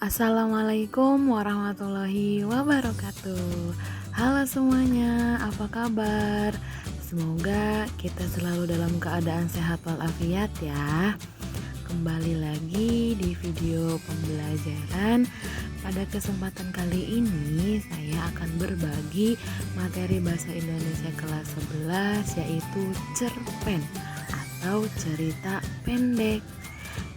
Assalamualaikum warahmatullahi wabarakatuh. Halo semuanya, apa kabar? Semoga kita selalu dalam keadaan sehat walafiat ya. Kembali lagi di video pembelajaran. Pada kesempatan kali ini saya akan berbagi materi bahasa Indonesia kelas 11 yaitu cerpen atau cerita pendek.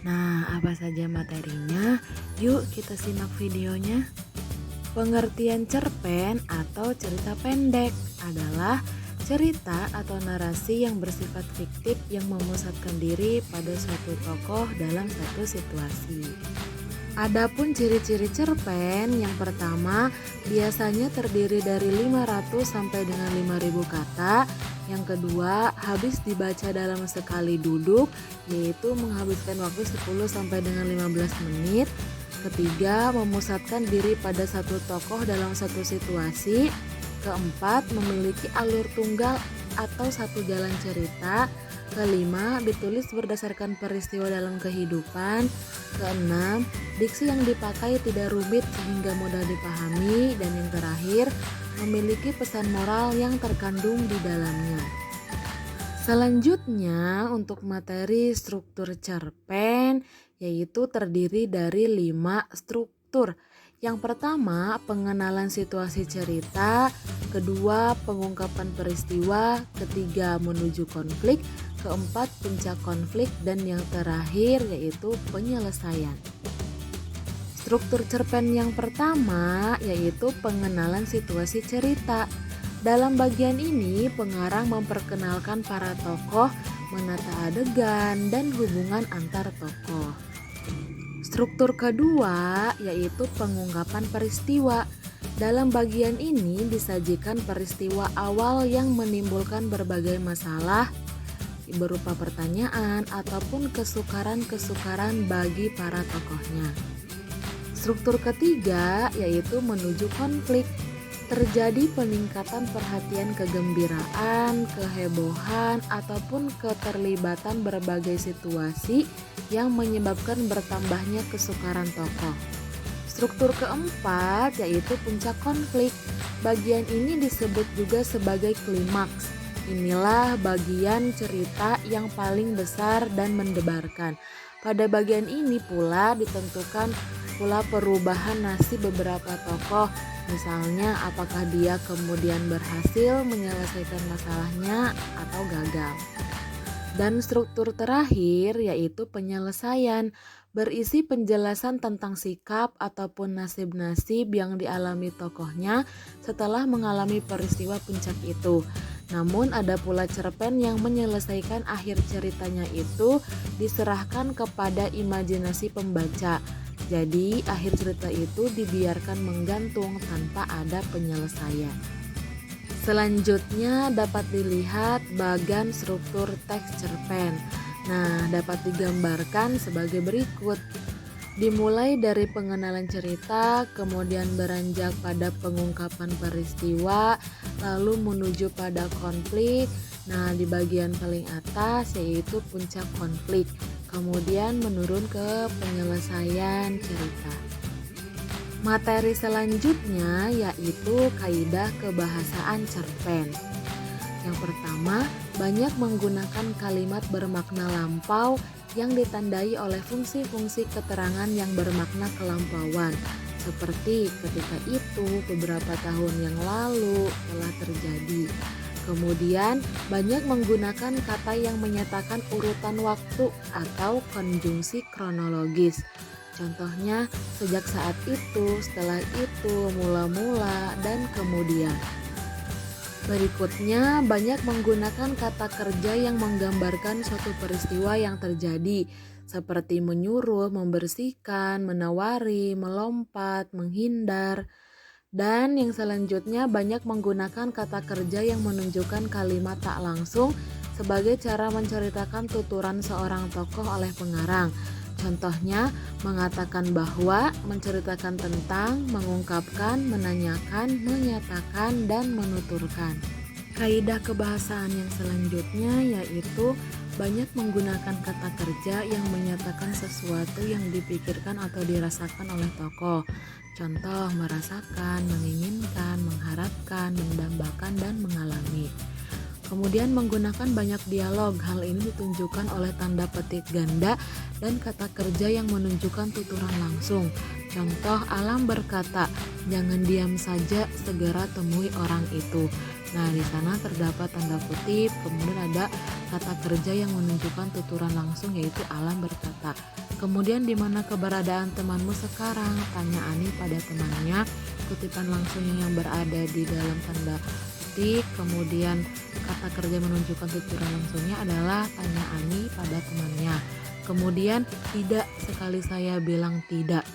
Nah, apa saja materinya? Yuk kita simak videonya. Pengertian cerpen atau cerita pendek adalah cerita atau narasi yang bersifat fiktif yang memusatkan diri pada suatu tokoh dalam satu situasi. Adapun ciri-ciri cerpen, yang pertama biasanya terdiri dari 500 sampai dengan 5000 kata. Yang kedua, habis dibaca dalam sekali duduk, yaitu menghabiskan waktu 10 sampai dengan 15 menit. Ketiga, memusatkan diri pada satu tokoh dalam satu situasi. Keempat, memiliki alur tunggal atau satu jalan cerita. Kelima, ditulis berdasarkan peristiwa dalam kehidupan. Keenam, diksi yang dipakai tidak rumit sehingga mudah dipahami. Dan yang terakhir, memiliki pesan moral yang terkandung di dalamnya. Selanjutnya, untuk materi struktur cerpen, yaitu terdiri dari 5 struktur. Yang pertama, pengenalan situasi cerita. Kedua, pengungkapan peristiwa. Ketiga, menuju konflik. Keempat, puncak konflik. Dan yang terakhir yaitu penyelesaian. Struktur cerpen yang pertama yaitu pengenalan situasi cerita. Dalam bagian ini, pengarang memperkenalkan para tokoh, menata adegan, dan hubungan antar tokoh. Struktur kedua yaitu pengungkapan peristiwa. Dalam bagian ini disajikan peristiwa awal yang menimbulkan berbagai masalah berupa pertanyaan ataupun kesukaran-kesukaran bagi para tokohnya. Struktur ketiga yaitu menuju konflik. Terjadi peningkatan perhatian, kegembiraan, kehebohan, ataupun keterlibatan berbagai situasi yang menyebabkan bertambahnya kesukaran tokoh. Struktur keempat yaitu puncak konflik. Bagian ini disebut juga sebagai klimaks. Inilah bagian cerita yang paling besar dan mendebarkan. Pada bagian ini pula ditentukan pula perubahan nasib beberapa tokoh. Misalnya apakah dia kemudian berhasil menyelesaikan masalahnya atau gagal. Dan struktur terakhir yaitu penyelesaian, berisi penjelasan tentang sikap ataupun nasib-nasib yang dialami tokohnya setelah mengalami peristiwa puncak itu. Namun ada pula cerpen yang menyelesaikan akhir ceritanya itu diserahkan kepada imajinasi pembaca. Jadi akhir cerita itu dibiarkan menggantung tanpa ada penyelesaian. Selanjutnya dapat dilihat bagan struktur teks cerpen. Nah, dapat digambarkan sebagai berikut. Dimulai dari pengenalan cerita, kemudian beranjak pada pengungkapan peristiwa, lalu menuju pada konflik. Nah, di bagian paling atas yaitu puncak konflik, kemudian menurun ke penyelesaian cerita. Materi selanjutnya yaitu kaidah kebahasaan cerpen. Yang pertama, banyak menggunakan kalimat bermakna lampau yang ditandai oleh fungsi-fungsi keterangan yang bermakna kelampauan. Seperti ketika itu, beberapa tahun yang lalu telah terjadi. Kemudian banyak menggunakan kata yang menyatakan urutan waktu atau konjungsi kronologis. Contohnya sejak saat itu, setelah itu, mula-mula, dan kemudian. Berikutnya banyak menggunakan kata kerja yang menggambarkan suatu peristiwa yang terjadi, seperti menyuruh, membersihkan, menawari, melompat, menghindar. Dan yang selanjutnya banyak menggunakan kata kerja yang menunjukkan kalimat tak langsung sebagai cara menceritakan tuturan seorang tokoh oleh pengarang. Contohnya mengatakan bahwa, menceritakan tentang, mengungkapkan, menanyakan, menyatakan, dan menuturkan. Kaidah kebahasaan yang selanjutnya yaitu banyak menggunakan kata kerja yang menyatakan sesuatu yang dipikirkan atau dirasakan oleh tokoh. Contoh, merasakan, menginginkan, mengharapkan, mendambakan, dan mengalami. Kemudian menggunakan banyak dialog. Hal ini ditunjukkan oleh tanda petik ganda dan kata kerja yang menunjukkan tuturan langsung. Contoh, Alam berkata, "Jangan diam saja, segera temui orang itu." Nah, di sana terdapat tanda kutip, kemudian ada kata kerja yang menunjukkan tuturan langsung yaitu Alam berkata. Kemudian di mana keberadaan temanmu sekarang? Tanya Ani pada temannya. Kutipan langsung yang berada di dalam tanda kutip, kemudian kata kerja menunjukkan tuturan langsungnya adalah tanya Ani pada temannya. Kemudian tidak, sekali saya bilang tidak,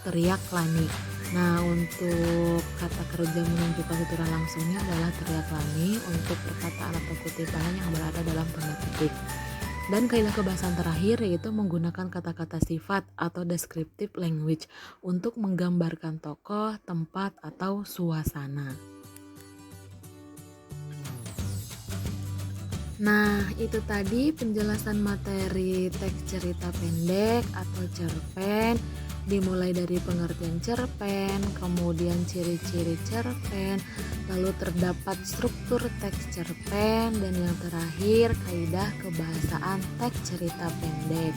teriak Lani. Nah, untuk kata kerja menunjukkan tuturan langsungnya adalah teriak Lani untuk perkataan atau kutipan yang berada dalam tanda petik. Dan kaidah kebahasan terakhir yaitu menggunakan kata-kata sifat atau descriptive language untuk menggambarkan tokoh, tempat, atau suasana. Nah, itu tadi penjelasan materi teks cerita pendek atau cerpen, dimulai dari pengertian cerpen, kemudian ciri-ciri cerpen, lalu terdapat struktur teks cerpen, dan yang terakhir kaidah kebahasaan teks cerita pendek.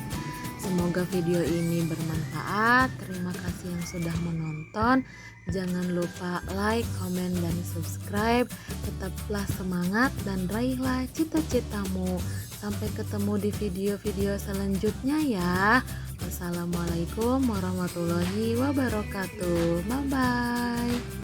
Semoga video ini bermanfaat. Terima kasih yang sudah menonton. Jangan lupa like, komen, dan subscribe. Tetaplah semangat dan raihlah cita-citamu. Sampai ketemu di video-video selanjutnya ya. Wassalamualaikum warahmatullahi wabarakatuh. Bye-bye.